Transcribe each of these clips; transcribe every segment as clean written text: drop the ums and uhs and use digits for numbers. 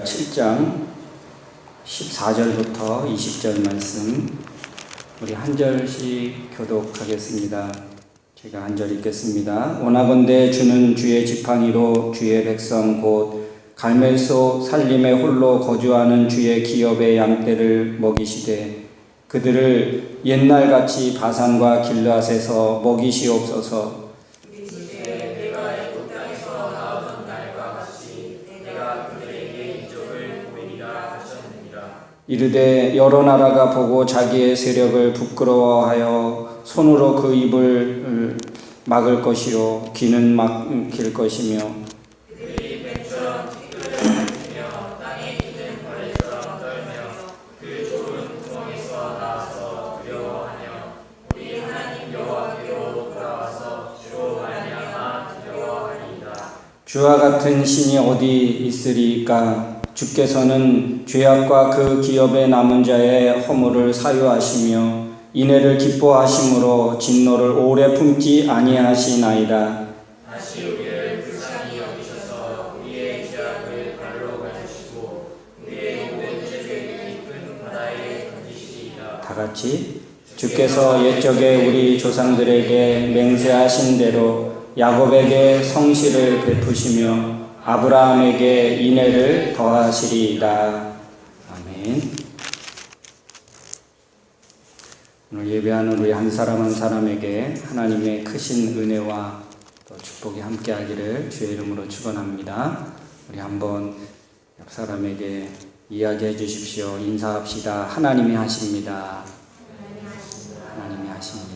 7장 14절부터 20절 말씀 우리 한 절씩 교독하겠습니다. 제가 한 절 읽겠습니다. 원하건대 주는 주의 지팡이로 주의 백성 곧 갈멜소 살림에 홀로 거주하는 주의 기업의 양떼를 먹이시되 그들을 옛날같이 바산과 길르앗에서 먹이시옵소서. 이르되 여러 나라가 보고 자기의 세력을 부끄러워하여 손으로 그 입을 막을 것이요 귀는 막힐 것이며 그들이 뱀처럼 티끌을 땅에 기는 벌레처럼 떨며 그 좁은 구멍에서 나와서 두려워하며 우리 하나님 여호와께로 돌아와서 주로 말미암아 두려워하리이다. 주와 같은 신이 어디 있으리까? 주께서는 죄악과 그 기업에 남은 자의 허물을 사유하시며 인애를 기뻐하심으로 진노를 오래 품지 아니하시나이다. 다시 우리를 불쌍히 여기셔서 우리의 죄악을 발로 가주시고 우리의 모든 죄를 깊은 바다에 던지시리이다. 다 같이 주께서 옛적에 우리 조상들에게 맹세하신 대로 야곱에게 성실을 베푸시며 아브라함에게 인애를 더하시리이다. 아멘. 오늘 예배하는 우리 한 사람 한 사람에게 하나님의 크신 은혜와 또 축복이 함께하기를 주의 이름으로 축원합니다. 우리 한번 옆 사람에게 이야기해 주십시오. 인사합시다. 하나님이 하십니다. 하나님이 하십니다.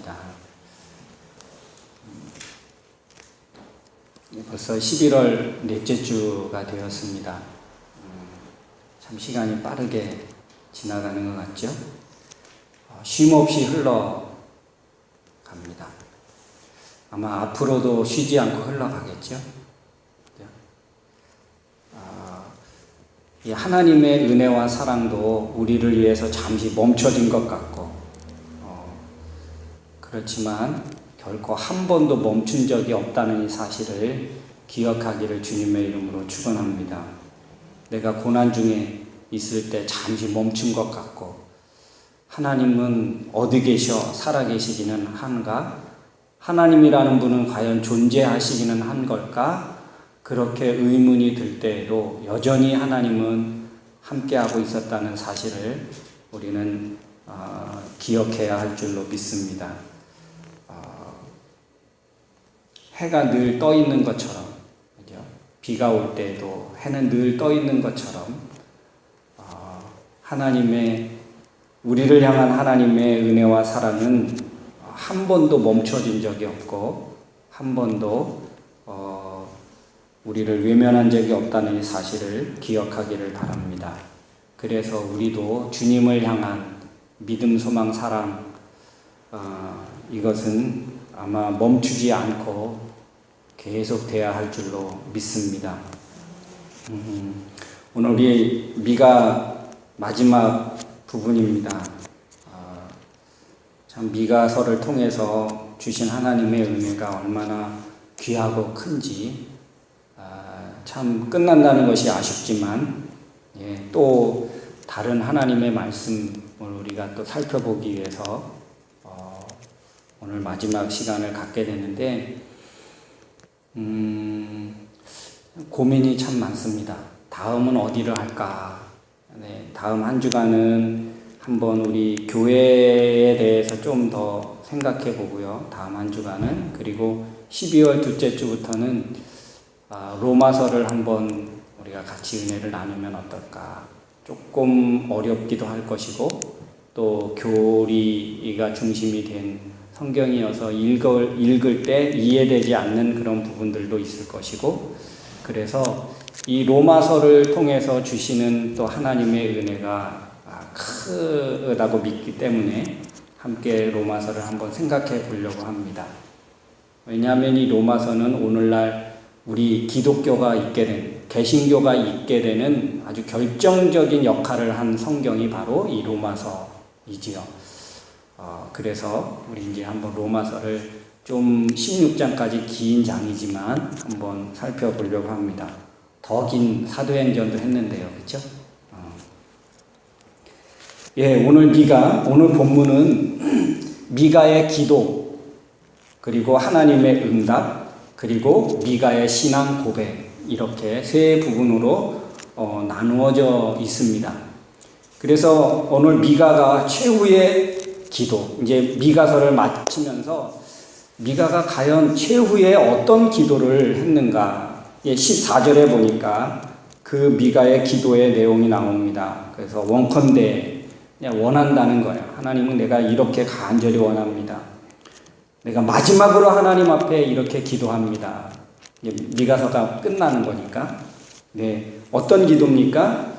벌써 11월 넷째 주가 되었습니다. 참 시간이 빠르게 지나가는 것 같죠? 쉼 없이 흘러갑니다. 아마 앞으로도 쉬지 않고 흘러가겠죠? 이 하나님의 은혜와 사랑도 우리를 위해서 잠시 멈춰진 것 같고 그렇지만 결코 한 번도 멈춘 적이 없다는 이 사실을 기억하기를 주님의 이름으로 축원합니다. 내가 고난 중에 있을 때 잠시 멈춘 것 같고 하나님은 어디 계셔 살아계시기는 한가? 하나님이라는 분은 과연 존재하시기는 한 걸까? 그렇게 의문이 들 때에도 여전히 하나님은 함께하고 있었다는 사실을 우리는 기억해야 할 줄로 믿습니다. 해가 늘 떠 있는 것처럼, 그죠? 비가 올 때에도 해는 늘 떠 있는 것처럼, 우리를 향한 하나님의 은혜와 사랑은 한 번도 멈춰진 적이 없고, 한 번도, 우리를 외면한 적이 없다는 이 사실을 기억하기를 바랍니다. 그래서 우리도 주님을 향한 믿음, 소망, 사랑, 이것은 아마 멈추지 않고 계속 돼야 할 줄로 믿습니다. 오늘 우리 미가 마지막 부분입니다. 참 미가서를 통해서 주신 하나님의 은혜가 얼마나 귀하고 큰지 참 끝난다는 것이 아쉽지만 또 다른 하나님의 말씀을 우리가 또 살펴보기 위해서 오늘 마지막 시간을 갖게 됐는데 고민이 참 많습니다. 다음은 어디를 할까? 다음 한 주간은 한번 우리 교회에 대해서 좀 더 생각해 보고요. 다음 한 주간은 그리고 12월 둘째 주부터는 로마서를 한번 우리가 같이 은혜를 나누면 어떨까? 조금 어렵기도 할 것이고 또 교리가 중심이 된 성경이어서 읽을 때 이해되지 않는 그런 부분들도 있을 것이고 그래서 이 로마서를 통해서 주시는 또 하나님의 은혜가 크다고 믿기 때문에 함께 로마서를 한번 생각해 보려고 합니다. 왜냐하면 이 로마서는 오늘날 우리 기독교가 있게 된, 개신교가 있게 되는 아주 결정적인 역할을 한 성경이 바로 이 로마서이지요. 그래서 우리 이제 한번 로마서를 좀 16장까지 긴 장이지만 한번 살펴보려고 합니다. 더 긴 사도행전도 했는데요. 그렇죠? 예, 오늘 본문은 미가의 기도, 그리고 하나님의 응답, 그리고 미가의 신앙 고백, 이렇게 세 부분으로 나누어져 있습니다. 그래서 오늘 미가가 최후의 기도, 이제 미가서를 마치면서 미가가 과연 최후에 어떤 기도를 했는가, 14절에 보니까 그 미가의 기도의 내용이 나옵니다. 그래서 원컨대, 그냥 원한다는 거예요. 하나님은 내가 이렇게 간절히 원합니다. 내가 마지막으로 하나님 앞에 이렇게 기도합니다. 미가서가 끝나는 거니까. 네, 어떤 기도입니까?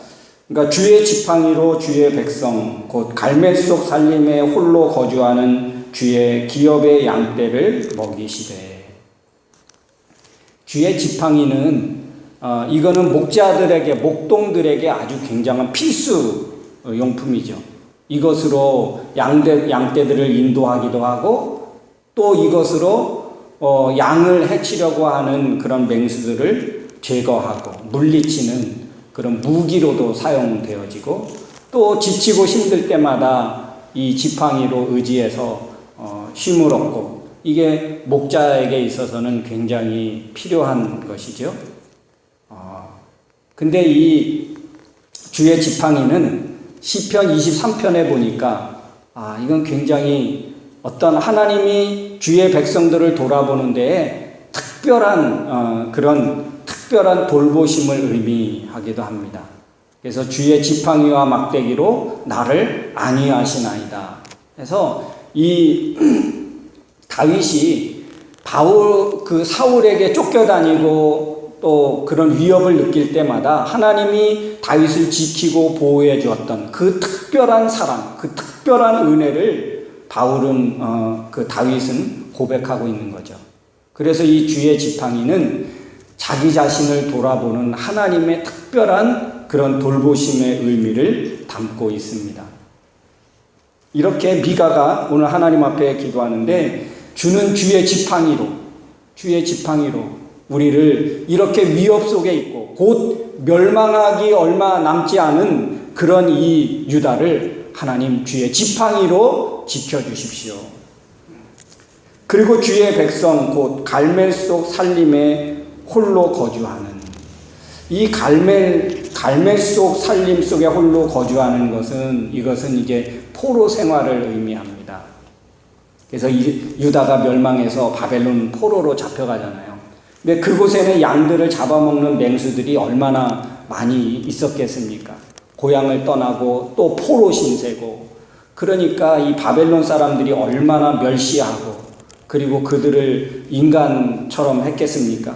그러니까 주의 지팡이로 주의 백성, 곧 갈멜 속 살림에 홀로 거주하는 주의 기업의 양떼를 먹이시되. 주의 지팡이는 이거는 목자들에게, 목동들에게 아주 굉장한 필수 용품이죠. 이것으로 양떼들을 인도하기도 하고, 또 이것으로 양을 해치려고 하는 그런 맹수들을 제거하고 물리치는 그런 무기로도 사용되어지고, 또 지치고 힘들 때마다 이 지팡이로 의지해서 쉼을 얻고, 이게 목자에게 있어서는 굉장히 필요한 것이죠. 근데 이 주의 지팡이는 시편 23편에 보니까 이건 굉장히 어떤 하나님이 주의 백성들을 돌아보는 데에 특별한 특별한 돌보심을 의미하기도 합니다. 그래서 주의 지팡이와 막대기로 나를 안위하시나이다. 그래서 이 다윗이 사울에게 쫓겨다니고 또 그런 위협을 느낄 때마다 하나님이 다윗을 지키고 보호해 주었던 그 특별한 사랑, 그 특별한 은혜를 다윗은 고백하고 있는 거죠. 그래서 이 주의 지팡이는 자기 자신을 돌아보는 하나님의 특별한 그런 돌보심의 의미를 담고 있습니다. 이렇게 미가가 오늘 하나님 앞에 기도하는데, 주는 주의 지팡이로 우리를 이렇게 위협 속에 있고 곧 멸망하기 얼마 남지 않은 그런 이 유다를 하나님 주의 지팡이로 지켜주십시오. 그리고 주의 백성 곧 갈멜 속 살림에 홀로 거주하는, 이 갈멜 속 살림 속에 홀로 거주하는 이것은 이제 포로 생활을 의미합니다. 그래서 유다가 멸망해서 바벨론 포로로 잡혀가잖아요. 근데 그곳에는 양들을 잡아먹는 맹수들이 얼마나 많이 있었겠습니까? 고향을 떠나고 또 포로 신세고, 그러니까 이 바벨론 사람들이 얼마나 멸시하고, 그리고 그들을 인간처럼 했겠습니까?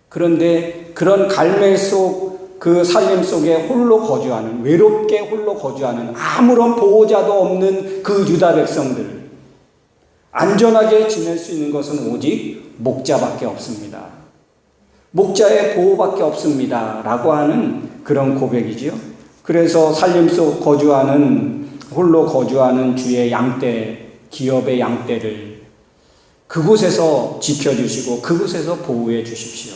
그런데 그런 갈멜 속 그 살림 속에 홀로 거주하는, 외롭게 홀로 거주하는, 아무런 보호자도 없는 그 유다 백성들, 안전하게 지낼 수 있는 것은 오직 목자밖에 없습니다. 목자의 보호밖에 없습니다. 라고 하는 그런 고백이지요. 그래서 살림 속 홀로 거주하는 주의 양떼, 기업의 양떼를 그곳에서 지켜주시고 그곳에서 보호해 주십시오.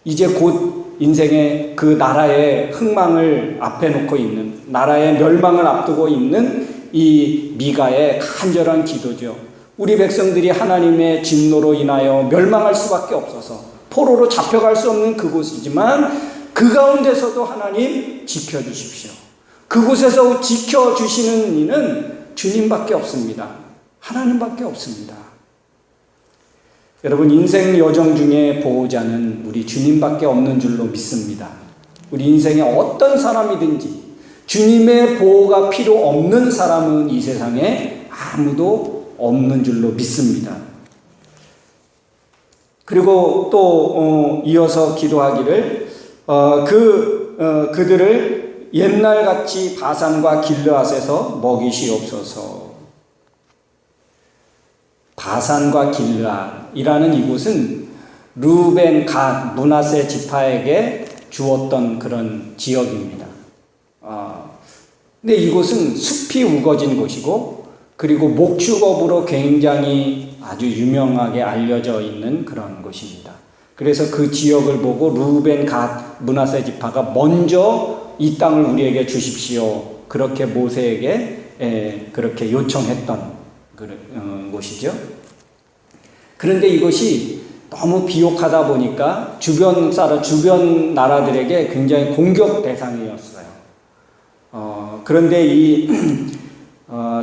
이제 곧 인생의 그 나라의 흥망을 앞에 놓고 있는, 나라의 멸망을 앞두고 있는 이 미가의 간절한 기도죠. 우리 백성들이 하나님의 진노로 인하여 멸망할 수밖에 없어서 포로로 잡혀갈 수 없는 그곳이지만 그 가운데서도 하나님 지켜주십시오. 그곳에서 지켜주시는 이는 주님밖에 없습니다. 하나님밖에 없습니다. 여러분, 인생 여정 중에 보호자는 우리 주님밖에 없는 줄로 믿습니다. 우리 인생에 어떤 사람이든지 주님의 보호가 필요 없는 사람은 이 세상에 아무도 없는 줄로 믿습니다. 그리고 또 이어서 기도하기를 그들을 옛날같이 바산과 길르앗에서 먹이시옵소서. 바산과 길르앗이라는 이곳은 르우벤, 갓, 므낫세 지파에게 주었던 그런 지역입니다. 근데 이곳은 숲이 우거진 곳이고, 그리고 목축업으로 굉장히 아주 유명하게 알려져 있는 그런 곳입니다. 그래서 그 지역을 보고 루벤, 갓, 므낫세 지파가 먼저 이 땅을 우리에게 주십시오. 그렇게 모세에게 그렇게 요청했던 곳이죠. 그런데 이것이 너무 비옥하다 보니까 주변 나라들에게 굉장히 공격 대상이었어요. 그런데 이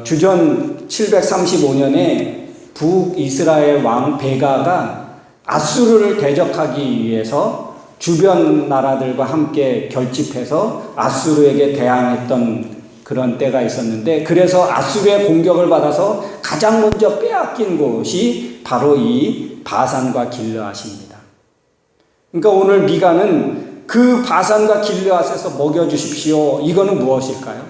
주전 735년에 북이스라엘 왕 베가가 아수르를 대적하기 위해서 주변 나라들과 함께 결집해서 아수르에게 대항했던 그런 때가 있었는데, 그래서 아수르의 공격을 받아서 가장 먼저 빼앗긴 곳이 바로 이 바산과 길르앗입니다. 그러니까 오늘 미가는 그 바산과 길르앗에서 먹여주십시오. 이거는 무엇일까요?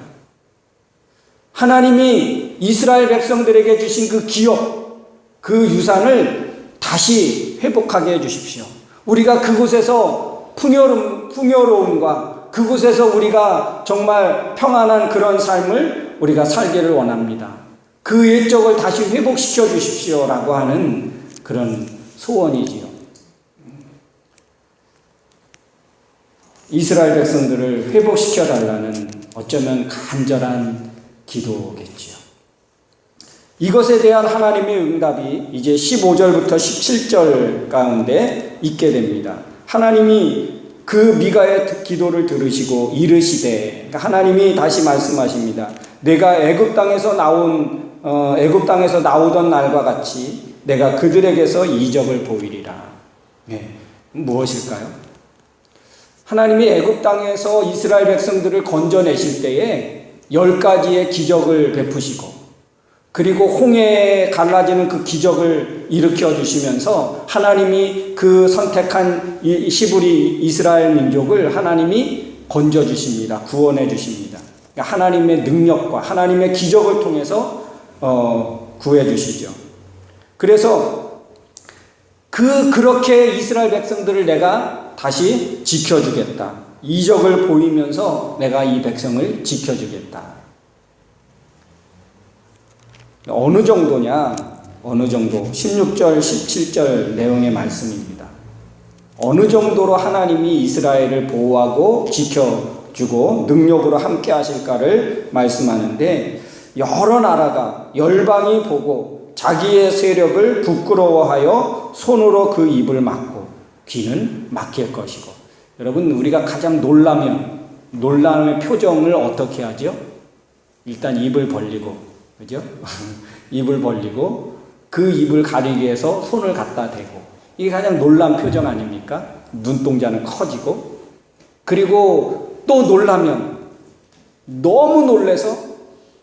하나님이 이스라엘 백성들에게 주신 그 기업, 그 유산을 다시 회복하게 해주십시오. 우리가 그곳에서 풍요로움과 그곳에서 우리가 정말 평안한 그런 삶을 우리가 살기를 원합니다. 그 옛적을 다시 회복시켜 주십시오라고 하는 그런 소원이지요. 이스라엘 백성들을 회복시켜 달라는 어쩌면 간절한 기도겠지요. 이것에 대한 하나님의 응답이 이제 15절부터 17절 가운데 있게 됩니다. 하나님이 그 미가의 기도를 들으시고 이르시되, 하나님이 다시 말씀하십니다. 내가 애굽 땅에서 나오던 날과 같이 내가 그들에게서 이적을 보이리라. 무엇일까요? 하나님이 애굽 땅에서 이스라엘 백성들을 건져내실 때에 10가지의 기적을 베푸시고, 그리고 홍해에 갈라지는 그 기적을 일으켜 주시면서 하나님이 그 선택한 시브리 이스라엘 민족을 하나님이 건져 주십니다. 구원해 주십니다. 하나님의 능력과 하나님의 기적을 통해서 구해 주시죠. 그래서 그렇게 이스라엘 백성들을 내가 다시 지켜주겠다. 이적을 보이면서 내가 이 백성을 지켜주겠다. 어느 정도냐? 어느 정도? 16절, 17절 내용의 말씀입니다. 어느 정도로 하나님이 이스라엘을 보호하고 지켜주고 능력으로 함께 하실까를 말씀하는데, 여러 나라가 열방이 보고 자기의 세력을 부끄러워하여 손으로 그 입을 막고 귀는 막힐 것이고. 여러분, 우리가 가장 놀람의 표정을 어떻게 하죠? 일단 입을 벌리고, 그죠? 입을 벌리고 그 입을 가리기 위해서 손을 갖다 대고, 이게 가장 놀란 표정 아닙니까? 눈동자는 커지고, 그리고 또 놀라면 너무 놀래서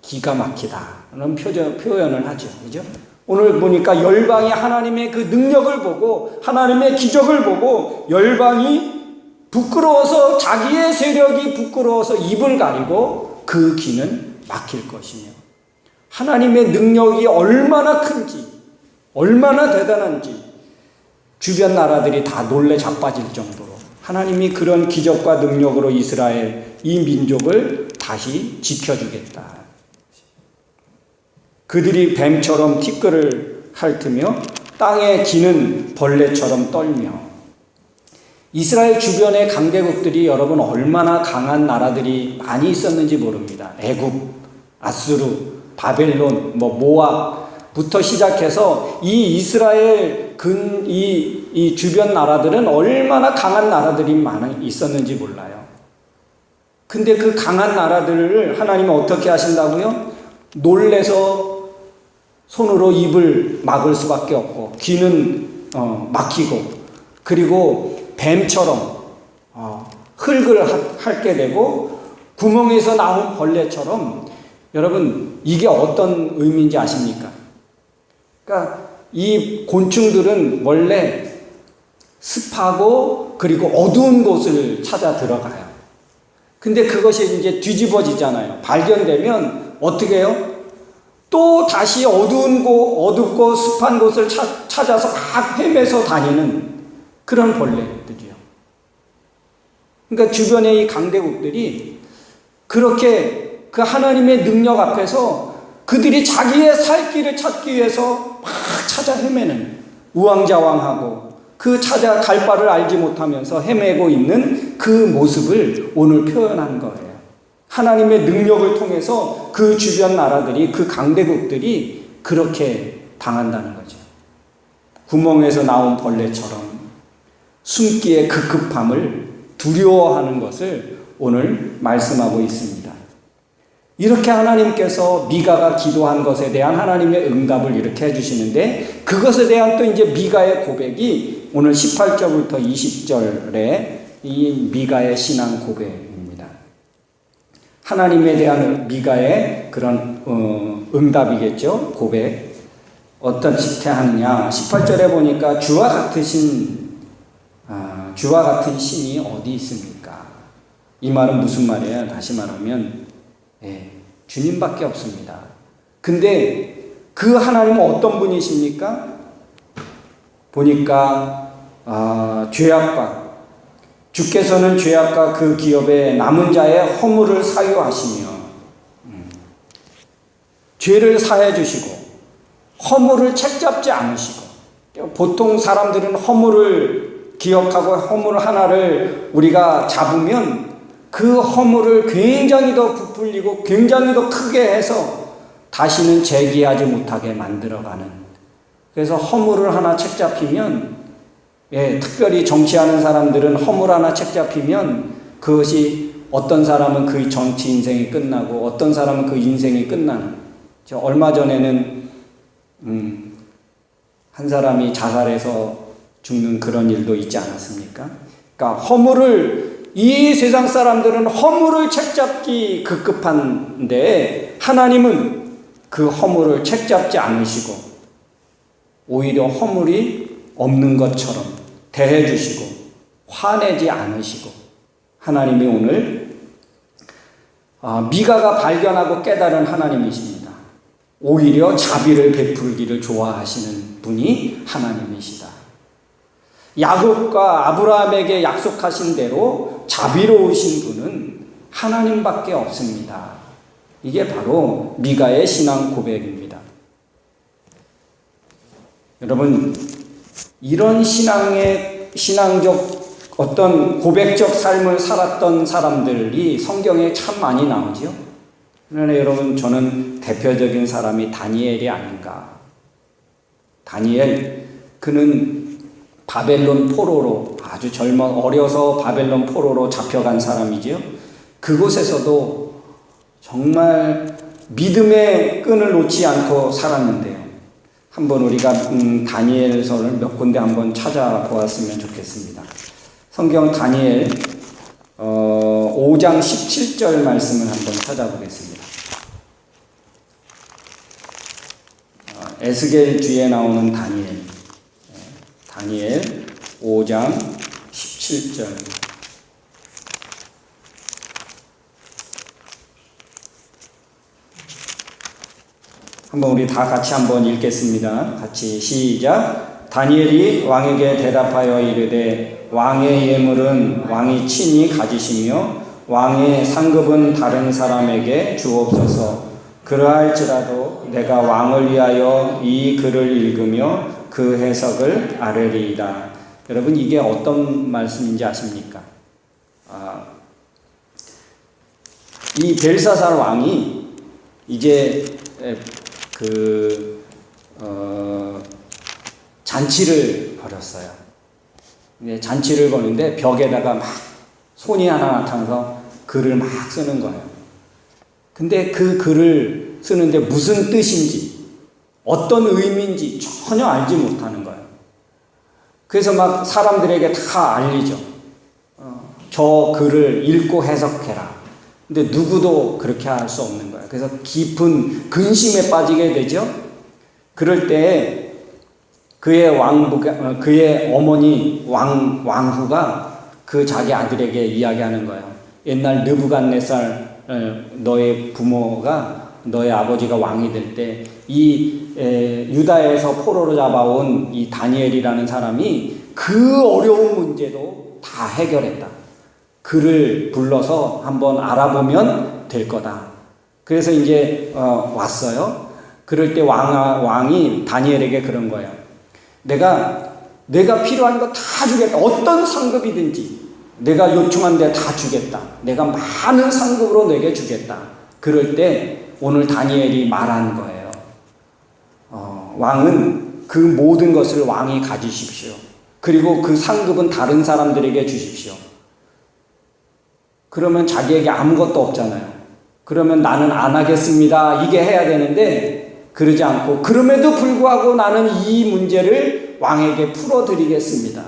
기가 막히다 라는 표현을 하죠. 그죠? 오늘 보니까 열방이 하나님의 그 능력을 보고 하나님의 기적을 보고 열방이 부끄러워서, 자기의 세력이 부끄러워서 입을 가리고 그 귀는 막힐 것이며, 하나님의 능력이 얼마나 큰지, 얼마나 대단한지 주변 나라들이 다 놀래 자빠질 정도로 하나님이 그런 기적과 능력으로 이스라엘, 이 민족을 다시 지켜주겠다. 그들이 뱀처럼 티끌을 핥으며 땅에 기는 벌레처럼 떨며. 이스라엘 주변의 강대국들이 여러분 얼마나 강한 나라들이 많이 있었는지 모릅니다. 애굽, 아수르, 바벨론, 모압부터 시작해서 이 이스라엘 이 주변 나라들은 얼마나 강한 나라들이 많이 있었는지 몰라요. 근데 그 강한 나라들을 하나님은 어떻게 하신다고요? 놀래서 손으로 입을 막을 수밖에 없고, 귀는 막히고, 그리고 뱀처럼 흙을 핥게 되고, 구멍에서 나온 벌레처럼. 여러분, 이게 어떤 의미인지 아십니까? 그러니까 이 곤충들은 원래 습하고 그리고 어두운 곳을 찾아 들어가요. 근데 그것이 이제 뒤집어지잖아요. 발견되면 어떻게 해요? 또 다시 어둡고 습한 곳을 찾아서 막 헤매서 다니는 그런 벌레들이요. 그러니까 주변의 이 강대국들이 그렇게 그 하나님의 능력 앞에서 그들이 자기의 살 길을 찾기 위해서 막 찾아 헤매는, 우왕좌왕하고 그 찾아갈 바를 알지 못하면서 헤매고 있는 그 모습을 오늘 표현한 거예요. 하나님의 능력을 통해서 그 주변 나라들이, 그 강대국들이 그렇게 당한다는 거죠. 구멍에서 나온 벌레처럼 숨기의 급급함을 두려워하는 것을 오늘 말씀하고 있습니다. 이렇게 하나님께서 미가가 기도한 것에 대한 하나님의 응답을 이렇게 해주시는데, 그것에 대한 또 이제 미가의 고백이 오늘 18절부터 20절에 이 미가의 신앙 고백입니다. 하나님에 대한 미가의 그런 응답이겠죠. 고백. 어떻게 하느냐. 18절에 보니까 주와 같은 신이 어디 있습니까? 이 말은 무슨 말이에요? 다시 말하면 주님밖에 없습니다. 근데 그 하나님은 어떤 분이십니까? 보니까 죄악과, 주께서는 죄악과 그 기업의 남은 자의 허물을 사유하시며 죄를 사해 주시고 허물을 책잡지 않으시고, 보통 사람들은 허물을 기억하고 허물 하나를 우리가 잡으면 그 허물을 굉장히 더 부풀리고 굉장히 더 크게 해서 다시는 재기하지 못하게 만들어가는, 그래서 허물을 하나 책잡히면, 특별히 정치하는 사람들은 허물 하나 책잡히면 그것이 어떤 사람은 그 정치 인생이 끝나고 어떤 사람은 그 인생이 끝나는. 얼마 전에는 한 사람이 자살해서 죽는 그런 일도 있지 않았습니까? 그러니까 허물을, 이 세상 사람들은 허물을 책잡기 급급한데 하나님은 그 허물을 책잡지 않으시고 오히려 허물이 없는 것처럼 대해주시고 화내지 않으시고, 하나님이 오늘 미가가 발견하고 깨달은 하나님이십니다. 오히려 자비를 베풀기를 좋아하시는 분이 하나님이시다. 야곱과 아브라함에게 약속하신 대로 자비로우신 분은 하나님밖에 없습니다. 이게 바로 미가의 신앙 고백입니다. 여러분, 이런 신앙적 어떤 고백적 삶을 살았던 사람들이 성경에 참 많이 나오죠. 그러나 여러분, 저는 대표적인 사람이 다니엘이 아닌가. 다니엘, 그는 바벨론 포로로, 아주 어려서 바벨론 포로로 잡혀간 사람이지요. 그곳에서도 정말 믿음의 끈을 놓지 않고 살았는데요. 한번 우리가 다니엘서를 몇 군데 한번 찾아보았으면 좋겠습니다. 성경 다니엘 5장 17절 말씀을 한번 찾아보겠습니다. 에스겔 뒤에 나오는 다니엘 5장 17절. 한번 우리 다 같이 한번 읽겠습니다. 같이 시작. 다니엘이 왕에게 대답하여 이르되 왕의 예물은 왕이 친히 가지시며 왕의 상급은 다른 사람에게 주옵소서. 그러할지라도 내가 왕을 위하여 이 글을 읽으며 그 해석을 아뢰리이다. 여러분, 이게 어떤 말씀인지 아십니까? 이 벨사살 왕이 이제 잔치를 벌였어요. 잔치를 거는데 벽에다가 막 손이 하나 나타나서 글을 막 쓰는 거예요. 근데 그 글을 쓰는데 무슨 뜻인지, 어떤 의미인지 전혀 알지 못하는 거예요. 그래서 막 사람들에게 다 알리죠. 저 글을 읽고 해석해라. 근데 누구도 그렇게 할 수 없는 거예요. 그래서 깊은 근심에 빠지게 되죠. 그럴 때 그의 어머니 왕후가 그 자기 아들에게 이야기하는 거예요. 옛날 느부갓네살 너의 부모가, 너의 아버지가 왕이 될 때 이 유다에서 포로로 잡아온 이 다니엘이라는 사람이 그 어려운 문제도 다 해결했다. 그를 불러서 한번 알아보면 될 거다. 그래서 이제 왔어요. 그럴 때 왕이 다니엘에게 그런 거예요. 내가 내가 필요한 거 다 주겠다. 어떤 상급이든지 내가 요청한 데 다 주겠다. 내가 많은 상급으로 내게 주겠다. 그럴 때 오늘 다니엘이 말한 거예요. 왕은 그 모든 것을 왕이 가지십시오. 그리고 그 상급은 다른 사람들에게 주십시오. 그러면 자기에게 아무것도 없잖아요. 그러면 나는 안 하겠습니다. 이게 해야 되는데 그러지 않고 그럼에도 불구하고 나는 이 문제를 왕에게 풀어드리겠습니다.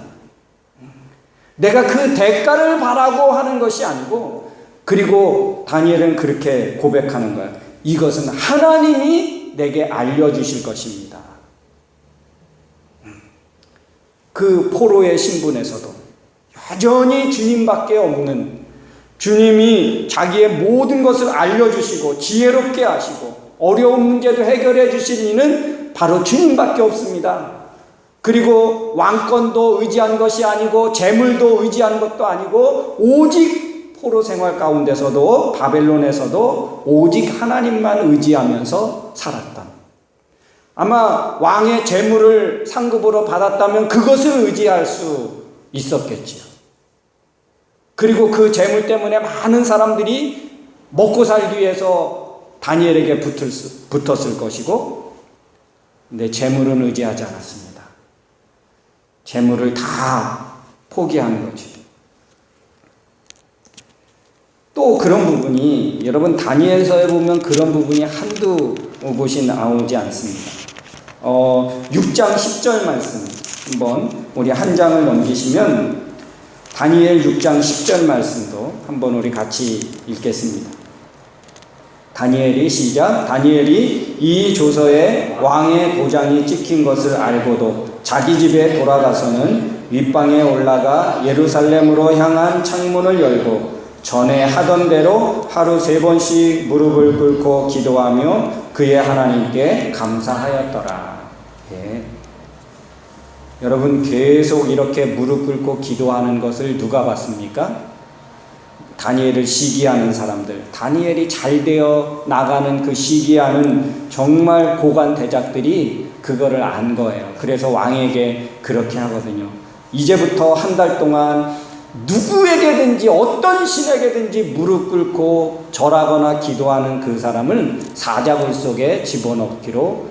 내가 그 대가를 바라고 하는 것이 아니고, 그리고 다니엘은 그렇게 고백하는 거예요. 이것은 하나님이 내게 알려주실 것입니다. 그 포로의 신분에서도 여전히 주님밖에 없는, 주님이 자기의 모든 것을 알려주시고 지혜롭게 하시고 어려운 문제도 해결해 주실 이는 바로 주님밖에 없습니다. 그리고 왕권도 의지한 것이 아니고 재물도 의지한 것도 아니고 오직 포로 생활 가운데서도 바벨론에서도 오직 하나님만 의지하면서 살았다. 아마 왕의 재물을 상급으로 받았다면 그것을 의지할 수 있었겠지요. 그리고 그 재물 때문에 많은 사람들이 먹고 살기 위해서 다니엘에게 붙었을 것이고, 근데 재물은 의지하지 않았습니다. 재물을 다 포기하는 거지. 또 그런 부분이, 여러분 다니엘서에 보면 그런 부분이 한두 곳이 나오지 않습니다. 6장 10절 말씀 한번 우리 한 장을 넘기시면 다니엘 6장 10절 말씀도 한번 우리 같이 읽겠습니다. 다니엘이 시작. 다니엘이 이 조서에 왕의 도장이 찍힌 것을 알고도 자기 집에 돌아가서는 윗방에 올라가 예루살렘으로 향한 창문을 열고 전에 하던 대로 하루 3번씩 무릎을 꿇고 기도하며 그의 하나님께 감사하였더라. 예. 여러분 계속 이렇게 무릎 꿇고 기도하는 것을 누가 봤습니까? 다니엘을 시기하는 사람들, 다니엘이 잘 되어 나가는 그 시기하는 정말 고관 대작들이 그거를 안 거예요. 그래서 왕에게 그렇게 하거든요. 이제부터 한 달 동안 누구에게든지 어떤 신에게든지 무릎 꿇고 절하거나 기도하는 그 사람을 사자굴 속에 집어넣기로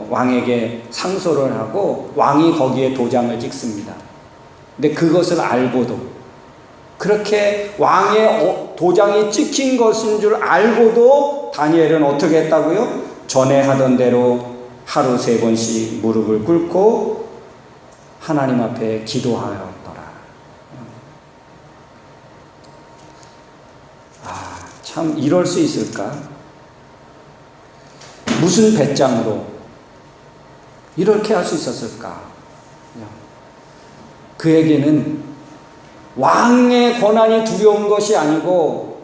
왕에게 상소를 하고 왕이 거기에 도장을 찍습니다. 근데 그것을 알고도, 그렇게 왕의 도장이 찍힌 것인 줄 알고도 다니엘은 어떻게 했다고요? 전에 하던 대로 하루 3번씩 무릎을 꿇고 하나님 앞에 기도하였더라. 참 이럴 수 있을까? 무슨 배짱으로 이렇게 할 수 있었을까? 그에게는 왕의 권한이 두려운 것이 아니고,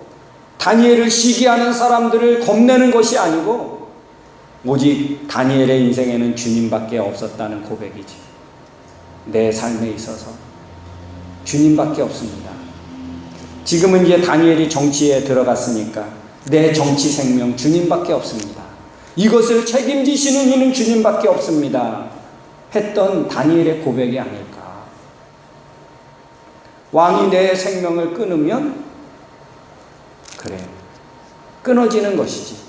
다니엘을 시기하는 사람들을 겁내는 것이 아니고, 오직 다니엘의 인생에는 주님밖에 없었다는 고백이지. 내 삶에 있어서 주님밖에 없습니다. 지금은 이제 다니엘이 정치에 들어갔으니까 내 정치 생명 주님밖에 없습니다. 이것을 책임지시는 이는 주님밖에 없습니다. 했던 다니엘의 고백이 아닐까. 왕이 내 생명을 끊으면 그래, 끊어지는 것이지.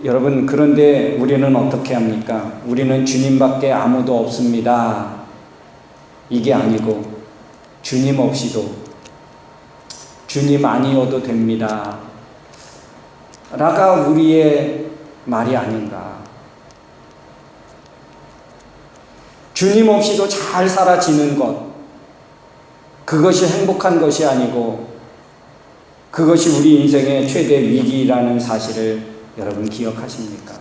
여러분, 그런데 우리는 어떻게 합니까? 우리는 주님밖에 아무도 없습니다. 이게 아니고 주님 없이도, 주님 아니어도 됩니다. 라가 우리의 말이 아닌가. 주님 없이도 잘 살아지는 것, 그것이 행복한 것이 아니고 그것이 우리 인생의 최대 위기라는 사실을 여러분 기억하십니까?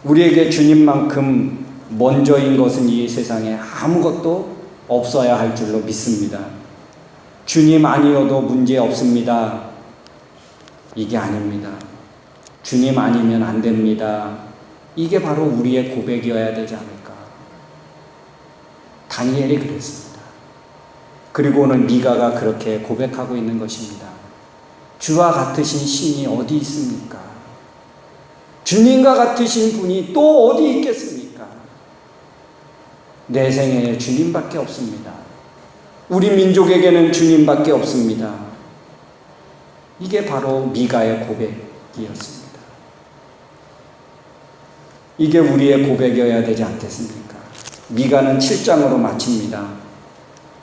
우리에게 주님만큼 먼저인 것은 이 세상에 아무것도 없어야 할 줄로 믿습니다. 주님 아니어도 문제 없습니다. 이게 아닙니다. 주님 아니면 안 됩니다. 이게 바로 우리의 고백이어야 되지 않을까. 다니엘이 그랬습니다. 그리고 오늘 미가가 그렇게 고백하고 있는 것입니다. 주와 같으신 신이 어디 있습니까? 주님과 같으신 분이 또 어디 있겠습니까? 내 생에 주님밖에 없습니다. 우리 민족에게는 주님밖에 없습니다. 이게 바로 미가의 고백이었습니다. 이게 우리의 고백이어야 되지 않겠습니까? 미가는 7장으로 마칩니다.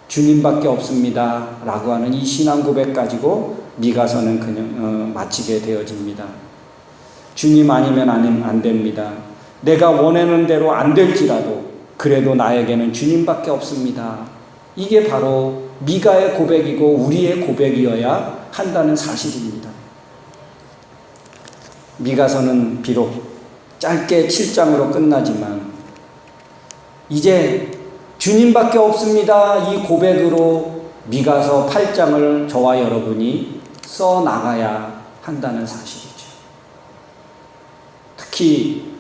주님밖에 없습니다 라고 하는 이 신앙 고백 가지고 미가서는 그냥 마치게 되어집니다. 주님 아니면 안 됩니다. 내가 원하는 대로 안 될지라도 그래도 나에게는 주님밖에 없습니다. 이게 바로 미가의 고백이고 우리의 고백이어야 한다는 사실입니다. 미가서는 비록 짧게 7장으로 끝나지만 이제 주님밖에 없습니다 이 고백으로 미가서 8장을 저와 여러분이 써나가야 한다는 사실이죠. 특히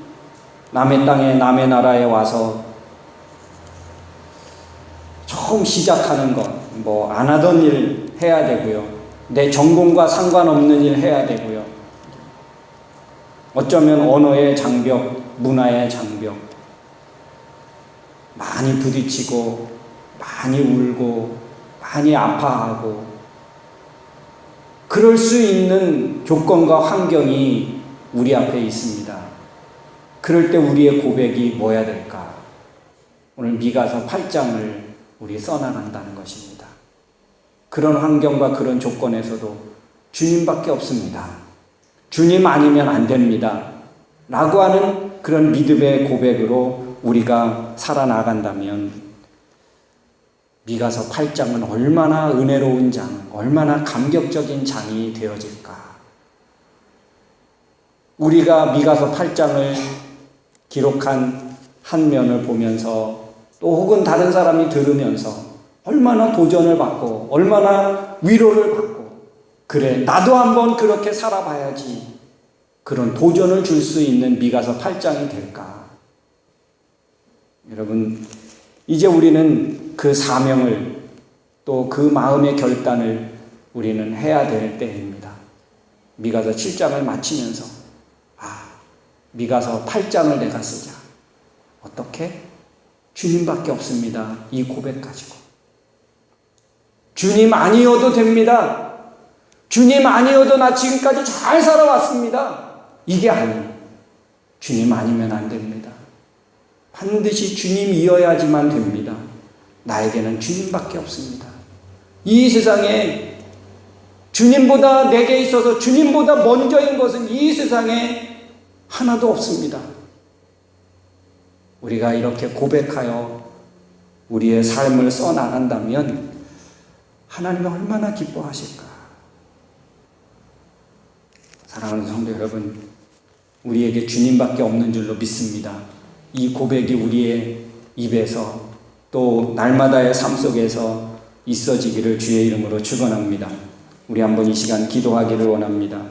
남의 땅에 남의 나라에 와서 처음 시작하는 것, 안 하던 일 해야 되고요. 내 전공과 상관없는 일 해야 되고요. 어쩌면 언어의 장벽, 문화의 장벽, 많이 부딪히고, 많이 울고, 많이 아파하고, 그럴 수 있는 조건과 환경이 우리 앞에 있습니다. 그럴 때 우리의 고백이 뭐야 될까? 오늘 미가서 8장을 우리 써나간다는 것입니다. 그런 환경과 그런 조건에서도 주님밖에 없습니다. 주님 아니면 안 됩니다. 라고 하는 그런 믿음의 고백으로 우리가 살아나간다면 미가서 8장은 얼마나 은혜로운 장, 얼마나 감격적인 장이 되어질까. 우리가 미가서 8장을 기록한 한 면을 보면서 또 혹은 다른 사람이 들으면서 얼마나 도전을 받고 얼마나 위로를 받고 그래 나도 한번 그렇게 살아봐야지 그런 도전을 줄 수 있는 미가서 8장이 될까. 여러분 이제 우리는 그 사명을 또 그 마음의 결단을 우리는 해야 될 때입니다. 미가서 7장을 마치면서 미가서 8장을 내가 쓰자. 어떻게? 주님밖에 없습니다. 이 고백 가지고. 주님 아니어도 됩니다. 주님 아니어도 나 지금까지 잘 살아왔습니다. 이게 아니에요. 주님 아니면 안 됩니다. 반드시 주님이어야지만 됩니다. 나에게는 주님밖에 없습니다. 이 세상에 주님보다 내게 있어서 주님보다 먼저인 것은 이 세상에 하나도 없습니다. 우리가 이렇게 고백하여 우리의 삶을 써나간다면 하나님이 얼마나 기뻐하실까. 사랑하는 성도 여러분, 우리에게 주님밖에 없는 줄로 믿습니다. 이 고백이 우리의 입에서 또 날마다의 삶 속에서 있어지기를 주의 이름으로 축원합니다. 우리 한번 이 시간 기도하기를 원합니다.